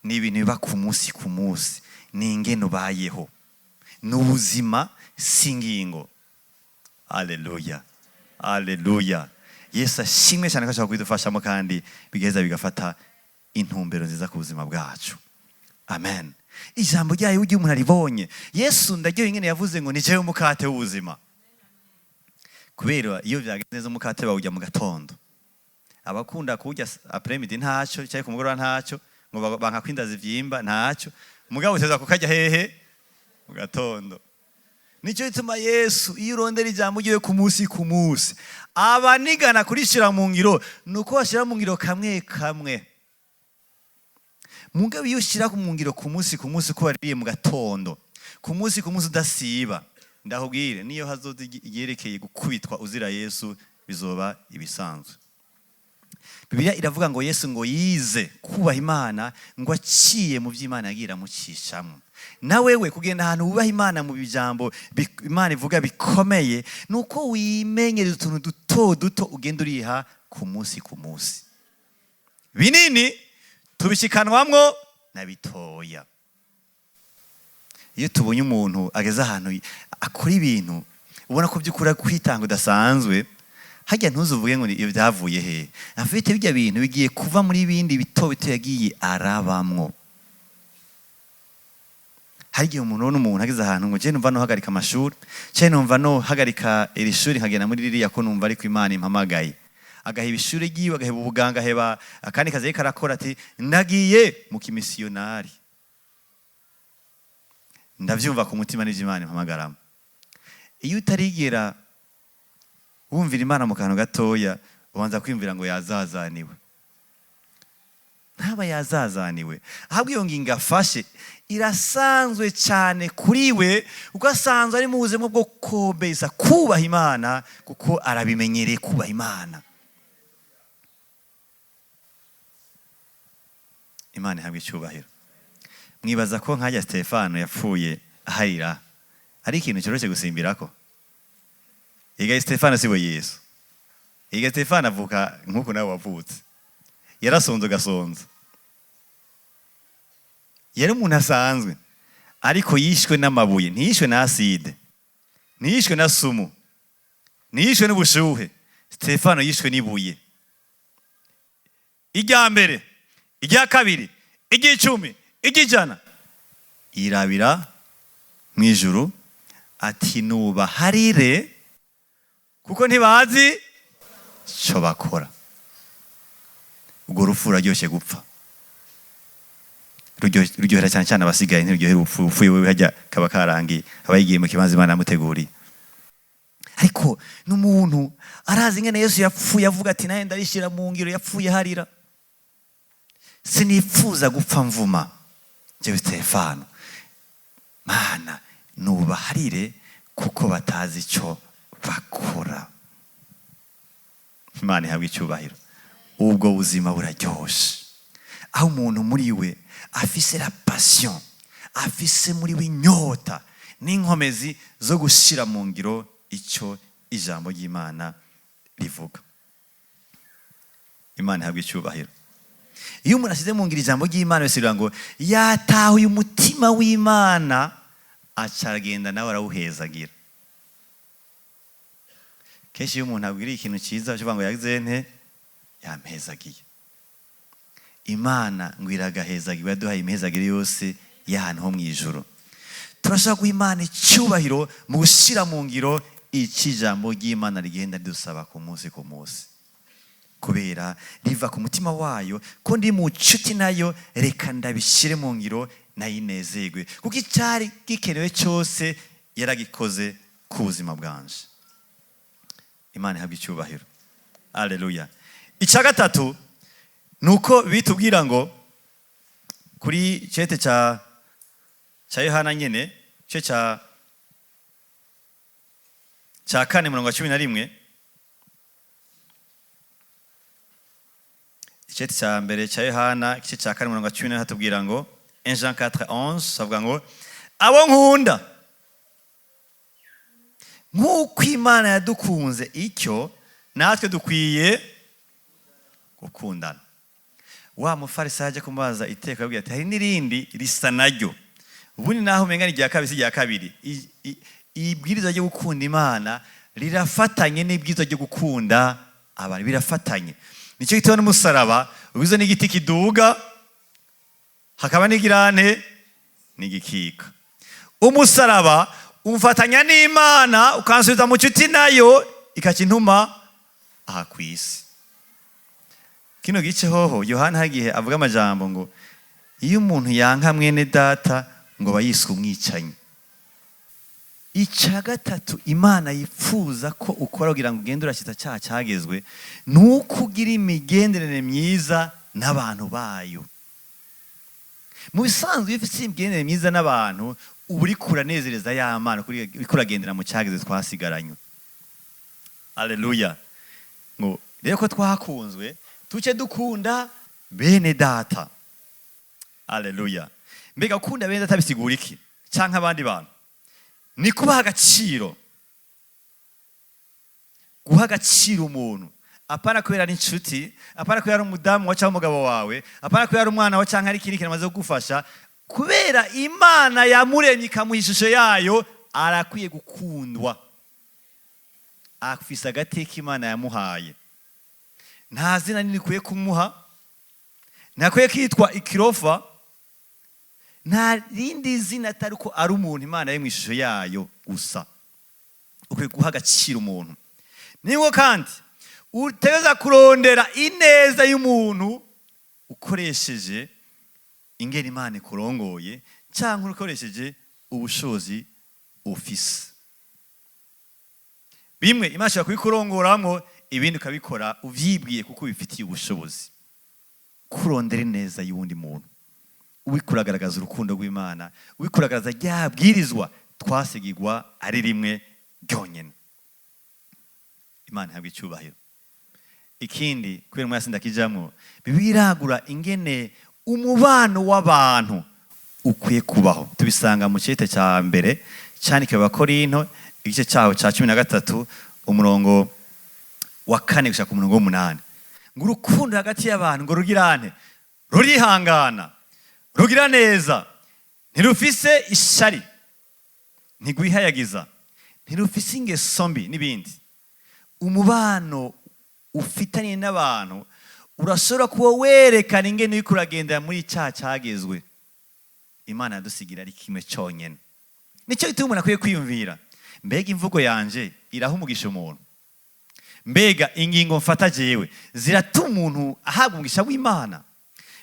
ni ibintu biba ku munsi ku munsi, ni ingene ubayeho, n'ubuzima singingo. Haleluya, haleluya. Yesu ashimwe cyane ko ashobora kudufashamo kandi bigeza bigafata intumbero nziza ku buzima bwacu. Amen. Ijambo ryayo ugiye umuntu aribonye, Yesu ndaryoye ingene yavuze ngo ni jewe umukate w'ubuzima. Kubera iyo byagenze neza umukate bawujya mu gatondo. Abakunda kuwujya après-midi ntacyo, cyangwa ku mugoroba ntacyo, ngo banka kwindaza ivyimba ntacyo, mugabo uteza kukajya hehe mu gatondo. Nicyo gituma Yesu iyo urondera ijambo ryiwe ku munsi abanigana kurishira mu ngiro, nuko bashira mu ngiro kamwe kamwe. Mugabo iyo ushira mu ngiro ku munsi ko wariye mu gatondo, ku munsi udasiba, ndahubwire niyo hazoza yerekeye gukubitwa uzira Yesu bizoba ibisanzwe. Bibiliya iravuga ngo Yesu ngo yize kubaha Imana ngo aciye mu by'Imana yagira mucishamo. Na wewe kugenda ahantu wubaha Imana mu bijambo Imana ivuga bikomeye, nuko wimenyereza utuntu duto duto ugenda uriha ku munsi. Binini tubishikanwamwo na bitoya. Iyo tubonye umuntu ageze ahantu akora ibintu ubona ko by'ukuri kwitanga udasanzwe, hajya ntuzuvuge ngo iyo byavuye he, afite bijya bintu bigiye kuva muri bindi bito yagiye arabamwo. Hari igihe umuntu ageze ahantu ngo je numva no hagarika amashuri, je numva no hagarika iri shuri nkagenda muri ririya ko numva ariko Imana impamagaye, agaheba ishuri giwe, agaheba ubuganga, aheba akandi kazi karakora, ati ndagiye mu kimisiyonari. Ndavyumva ku mutima n'ivyo Imana impamagaramo. Iyo utarigera wumvira Imana mu kantu gatoya, ubanza kwimvira ngo yazazaniwe. Ntaba yazazaniwe, ahubwo iyo ngingo afashe irasanzwe cyane kuri we, ugasanzwe ari mu buzima bwo kobeza kubaha Imana, kuko arabimenyereye kubaha Imana. Imana ihabwe icyubahiro. Mwibaza ko nkajya Stefano yapfuye aharira ari ikintu cyoroshye gusimbirako? Ega Stefano siwe Yesu. Ega Stefano avuka nk'uko nawe wavutse, yarasonze ugasonza, yari umuntu asanzwe, ariko yishwe n'amabuye, ntiyishwe na aside, ntiyishwe na sumu, ntiyishwe n'ubushuhe. Stefano yishwe n'ibuye. Irya mbere, irya kabiri, iry'icumi, iry'ijana, irabira mu ijuru, ati nubaharire kuko ntibazi icyo bakora. Ubwo urupfu ruraryoshye gupfa, ruryohera cyane cyane abasigaye, ntiruryohera urupfu. Upfuye wewe hajya kaba karangiye, aba yigiye mu kibanza Imana yamuteguriye. Ariko n'umuntu arazi ingene Yesu yapfuye, avuga ati naye ndarishyira mu ngiro, yapfuye harira. Sinifuza gupfa mvuma, jewe Stefano, Mana nubaharire kuko batazi icyo bakora. Imana ihabwe icyubahiro. Ubwo buzima buraryoshe, aho umuntu muri we afise la passion, afise muri we inyota n'inkomezi zo gushyira mu ngiro icyo ijambo ry'Imana rivuga. Imana ihabwe icyubahiro. Iyo umuntu ashyize mu ngiro ijambo ry'Imana bisigura ngo yatahuye umutima w'Imana, acagenda nawe arawuhezagira. Kenshi iyo umuntu abwiriye ikintu cyiza avuga ngo yagize nte, yampezagiye. Imana ngo iragahezagiwe, yaduhaye imihezagire yose y'ahantu ho mu ijuru. Turashaka guha Imana icyubahiro mu gushyira mu ngiro iki jambo ry'Imana rigenda ridusaba ku munsi ku munsi, kubera riva ku mutima wayo ko ndi mu nshuti nayo, reka ndabishyire mu ngiro nayinezerwe, kuko icyari gikenewe cyose yaragikoze ku buzima bwanje. Imana ihabwe icyubahiro. Haleluya. Icya gatatu nuko bitubwira ngo kuri cete cya Yohana nyene, cyo cya 4:11, icete cya mbere cya Yohana igice cya 4:11 hatubwira ngo 1 Jean 4:11 havuga ngo abo nkunda nk'uko Imana yadukunze icyo natwe dukwiye gukundana. Wa mufarisayo ajya kumubaza iteka, yabwiye ati hari n'irindi risa naryo, ubundi naho umenga ni rya kabiri. Ibwirizwa ryo gukunda Imana rirafatanye n'ibwirizwa ryo gukunda abantu, birafatanye. Nicyo gituma n'umusaraba ugizwe n'igiti kiduga, hakaba n'igirane n'igikika. Umusaraba umfatanya n'Imana, ukansubiza mu nshuti nayo, ikakintuma aha ku isi. Kino gice hoho Yohana hagihe avuga amajambo ngo iyo umuntu yanka mwene data ngo bayiswe umwicanyi. Icya gatatu Imana yifuza ko ukora kugira ngo ugende urashyitsa cyaha cyagezwe, nuko ugira imigenderere myiza n'abantu bayo. Mu bisanzwe iyo ufite imigenderere myiza n'abantu, uba uri kuranezereza ya Mana, uri kuragendera mu cyagezwe twasigaranywe. Haleluya. Ngo rero ko twakunzwe tuce dukunda bene data. Haleluya. Mbega gukunda bene data bisigura iki? Cyangwa abandi bantu? Ni kubaha agaciro. Guha agaciro umuntu, apana kubera ari inshuti, apana kubera ari umudamu wa cyangwa umugabo wawe, apana kubera ari umwana wa cyangwa ari ikindi kintu amaze kugufasha, kubera Imana yamuremye ikamuha ishusho yayo, arakwiye gukundwa. Afise agateka Imana yamuhaye. Nta zina nini kwiye kumuha, ntakwiye kwitwa ikirofa, nta rindi zina atari ko ari umuntu Imana yari mu ishusho yayo gusa. Ukwiye guha agaciro umuntu. Nibwo kandi utegeza kurondera ineza y'umuntu ukoresheje ingene Imana ikurongoye, cyangwa ukoresheje ubushobozi ufise. Bimwe Imana ishobora kubikurongoramwo, ibindi ukabikora uvyibwiye kuko ubifitiye ubushobozi. Kurondera ineza y'uwundi muntu, ubikuragaragaza urukundo rw'Imana, ubikuragaragaza ryabwirizwa twasigirwa ari rimwe ryonyene. Imana ihabwe icyubahiro. Ikindi kubera umwasi ndakijamwo, bibiragura ingene umubano w'abantu ukwiye kubaho. Tubisanga mu cete cya mbere cyandikiwe Korinto igice cyaho cya 13 umurongo wa 4 gushaka umurongo wa 8. Ngo urukundo hagati y'abantu ngo rugirane, rurihangana, rugira neza, ntirufise ishari, ntigwihayagiza, ntirufise ingeso mbi n'ibindi. Umubano ufitanye n'abantu urashobora kuba werekana ingene uriko uragendera muri cyaha cyagezwe Imana yadusigira ari kimwe cyonyene. Nicyo gituma umuntu akwiye kwiyumvira, mbega imvugo yanje iraha umugisha umuntu, mbega ingingo mfata jewe ziratuma umuntu ahabwa umugisha w'Imana,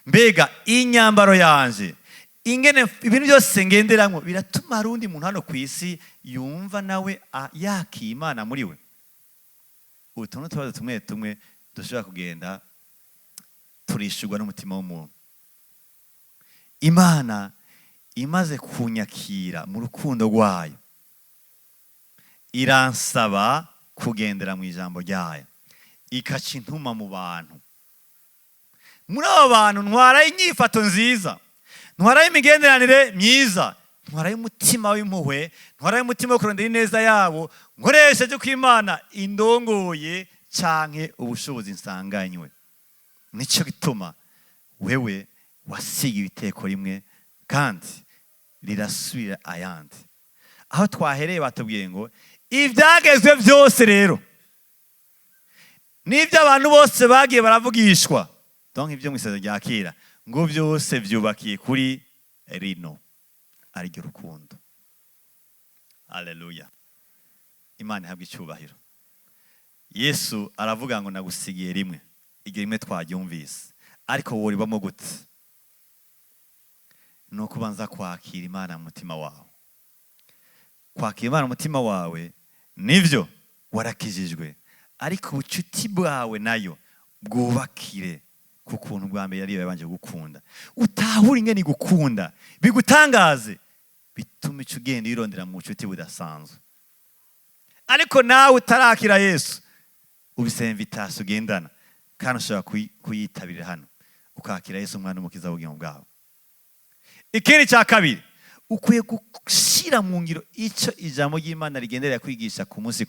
mbega inyambaro yanje, ingene ibintu byose ngenderamwo biratuma hari undi muntu hano ku isi yumva nawe yakiye Imana muri we. Utuntu tubazo tumwe tumwe dushobora kugenda turishurwa n'umutima w'umuntu. Imana imaze kunyakira mu rukundo rwayo, iransaba kugendera mu ijambo ryayo, ikaca intuma mu bantu. Muri abo bantu ntwarayo inyifato nziza, ntwarayo imigenderanire myiza, ntwarayo umutima w'impuhwe, ntwarayo umutima wo kurondera ineza yabo, nkoresheje ko Imana indongoye canke ubushobozi nsanganywe. Nico gituma wewe wasigiwe iteko rimwe kandi rirasubira ayandi. Aho twahereye batubwiye ngo ivyagezwe byose rero n'ibyo abantu bose bagiye baravugishwa, donc ibyo mu isezerano rya kera, ngo byose byubakiye kuri rino ariryo rukundo. Haleluya, Imana ihabwe icyubahiro. Yesu aravuga ngo nagusigiye rimwe, iryo rimwe twaryumvise, ariko wowe ribamo gute? Nuko ubanza kwakira Imana mu mutima wawe. Kwakira Imana mu mutima wawe nivyo warakijijwe, ariko ubucuti bwawe nayo bwubakire ku kuntu bwa mbere yari yabanje gukunda. Utahura ingene gukunda bigutangaze, bituma ico ugenda yirondera mu bucuti budasanzwe. Ariko nawe utarakira Yesu, ubise invitation ugendana kandi ushobora kuyitabira hano ukakira Yesu umwana w'umukiza w'ubugingo bwawe. Ikindi cya kabiri, ukwiye gushira mu ngiro ico ijambo ry'Imana rigenderera kwigisha ku munsi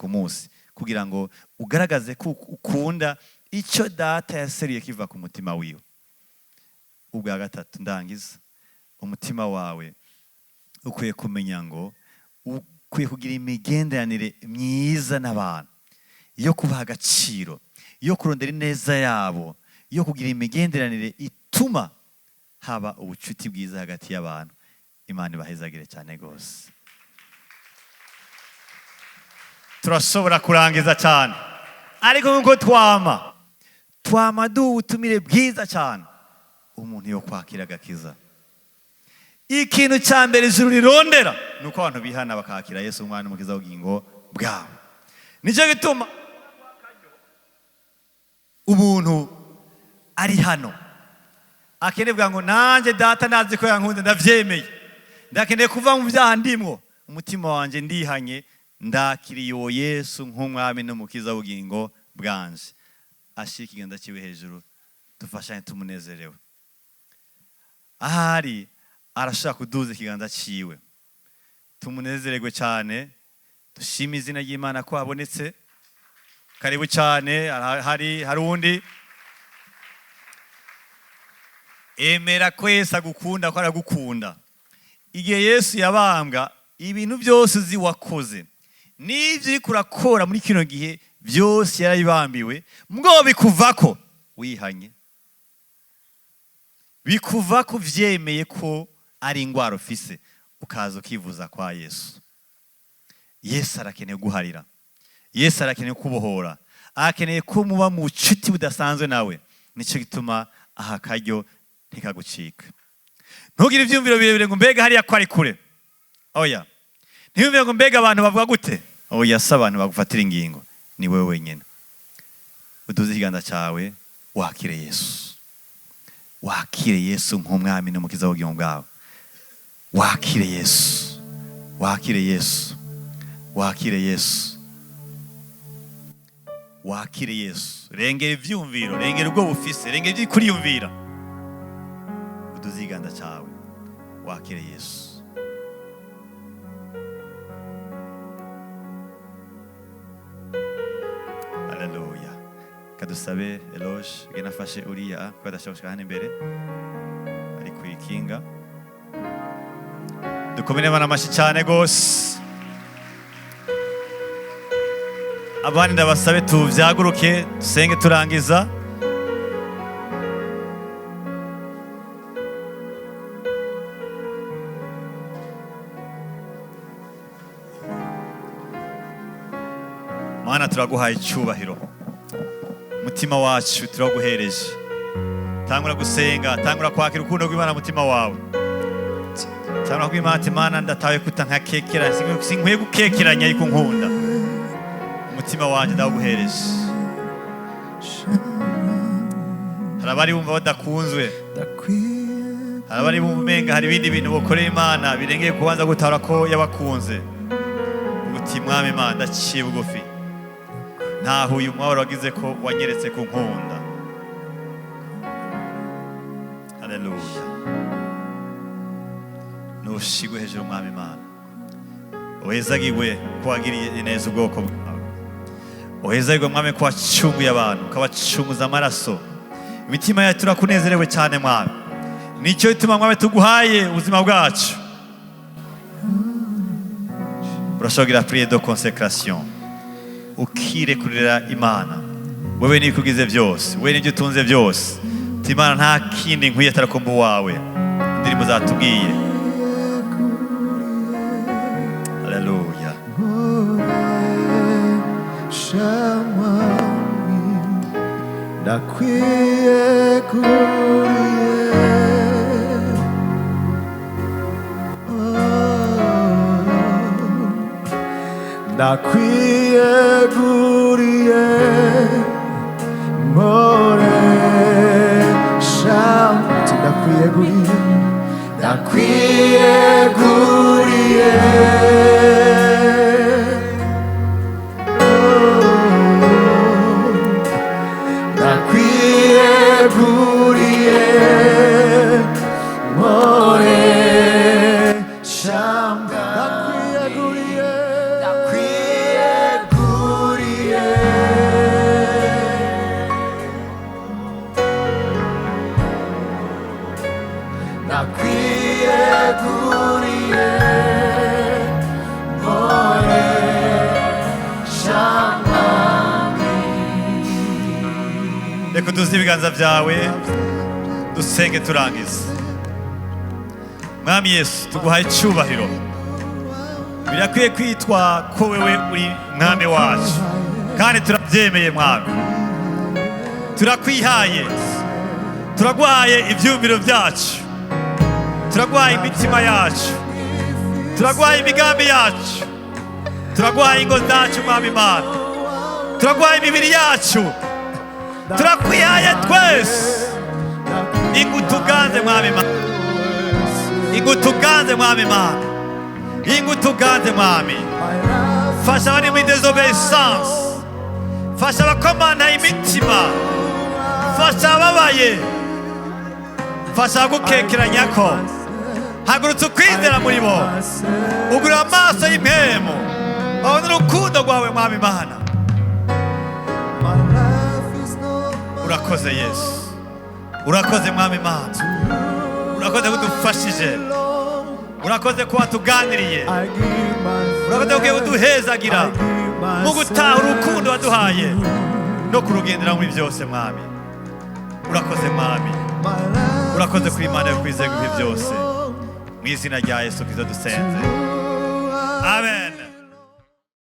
kugira ngo ugaragaze ko ukunda ico data yaseriye kiva ku mutima wiwe. Ubwa gatatu ndangiza, umutima wawe ukwiye kumenya ngo ukwiye kugira imigenderanire myiza n'abantu, yo kubaha agaciro, yo kurondera ineza yabo, yo kugira imigenderanire ituma haba ubucuti bwiza hagati y'abantu. Imana ibahezagire cyane gose. Turashobora kurangiza cyane, ariko nkuko twama ubutumire bwiza cyane umuntu yo kwakira agakiza. Ikintu cya mbere ijuru rirondera nuko abantu bihana bakakira Yesu umwana w'umukiza w'ubugingo bwabo. Nico gituma umuntu ari hano akenebwa ngo nanje data nazi ko yankunze, ndavyemeye, ndakeneye kuva mu byaha ndimwo, umutima wanje ndihanye, ndakiriye uwo Yesu nk'umwami n'umukiza w'ubugingo bwanje. Ashira ikiganza ciwe hejuru, dufashanye tumunezerewe. Ahari arashaka kuduza ikiganza ciwe, tumunezererwe cyane, dushime izina ry'Imana ko abonetse. Karibu cyane. Hari undi emera ko Yesu agukunda, ko aragukunda. Igihe Yesu yabambwa, ibintu byose uzi wakoze n'ibyo uriko urakora muri kino gihe byose yarabibambiwe, mwo bikuvako wihanye, bikuvako vyemeye ko ari ingwara ufise, ukaza ukivuza kwa Yesu. Yesu arakeneye guharira, Yesu arakeneye kubohora, arakeneye ko muba mu bucuti budasanzwe nawe. Nico gituma aha karyo ntikagucika. Ntugire ivyumviro birebire ngo mbega hariya ko ari kure. Oya, ntiyumvire ngo mbega abantu bavuga gute. Oya, si abantu bagufatira ingingo, ni wewe wenyene. Uduze ikiganza cawe, wakire Yesu. Wakire Yesu nk'umwami n'umukiza w'ubugingo bwawe. Wakire Yesu, wakire Yesu, wakire Yesu, wakire Yesu. Rengera ivyumviro, rengera ubwo bufise, rengera ibyo kuriyumvira. Uduze ikiganza cawe, wakire Yesu. Haleluya. Kadusabe eloge gena fashe uriya ko adashobora hano imbere ari kwikinga. Dukomere bana mashi cyane gose. Abandi ndabasabe tuvyaguruke dusenge turangiza. Mana turaguhaye icyubahiro, mutima wacu turaguhereje. Tangura gusenga, tangura kwakira urukundo rw'Imana mutima wawe. Tangura kwimana ati Mana ndatawe kutankakekera, sinkwiye gukekeranya ariko nkunda. Mutima wanje ndaguhereje. Harabari bumva badakunzwe, harabari bumva umenga hari ibindi bintu bokorera Imana birengeye kubanza gutahura ko yabakunze. Uti Mwami Imana ndaciye bugufi, ntaho uyu mwabaro wagize ko wanyeretse ku nkunda. Haleluya. Nushigwe hejuru Mwami Imana, uhezagirwe ko wagiriye neza ubwoko bwawe. Uhezagirwe Mwami ko wacunguye abantu, ukabacunguza amaraso. Imitima yacu turakunezerewe cyane Mwami, nicyo gituma Mwami tuguhaye ubuzima bwacu. Urashobora prière de consécration, ukirekurira Imana. Wewe nikugize byose, wewe n'ibyo utunze byose. Imana nta kindi nkwiye atari ko mu wawe. Indirimbo zatubwiye. Haleluya. Nakwiye kuriye, nakwiye kuriye, moresha. Nakwiye kuriye, nakwiye kuriye, nakwiye kuriye, moresha. Nakwiye kuriye, nakwiye kuriye, nakwiye kuriye, moresha. Reka duze ibiganza byawe dusenge turangiza. Mwami Yesu tuguhaye icyubahiro, birakwiye kwitwa ko wewe uri Mwami wacu, kandi turabyemeye Mwami. Turakwihaye, turaguhaye ibyumviro byacu, turaguhaye imitima yacu, turaguhaye imigambi yacu, turaguhaye ingo zacu Mwami Imana, turaguhaye imibiri yacu, turakwihaye twese. Ingutuganze Mwami Imana, ingutuganze Mwami Imana, ingutuganze Mwami. Fasha abari muri désobéissance, fasha abakomana imitima, fasha ababaye, fasha abagukekeranya ko. Hagurutse ukwizera muri bo, ugura amaso y'impemu, babone urukundo rwawe Mwami Imana. Urakoze Yesu, urakoze Mwami Imana, urakoze kudufashije, urakoze ko watuganiriye, urakoze ko uduhezagira mu gutaha urukundo waduhaye no kurugendera muri byose Mwami. Urakoze Mwami, urakoze kuri Imana yo kwizera ibihe byose. Mu izina rya Yesu Kristo dusenze, amen.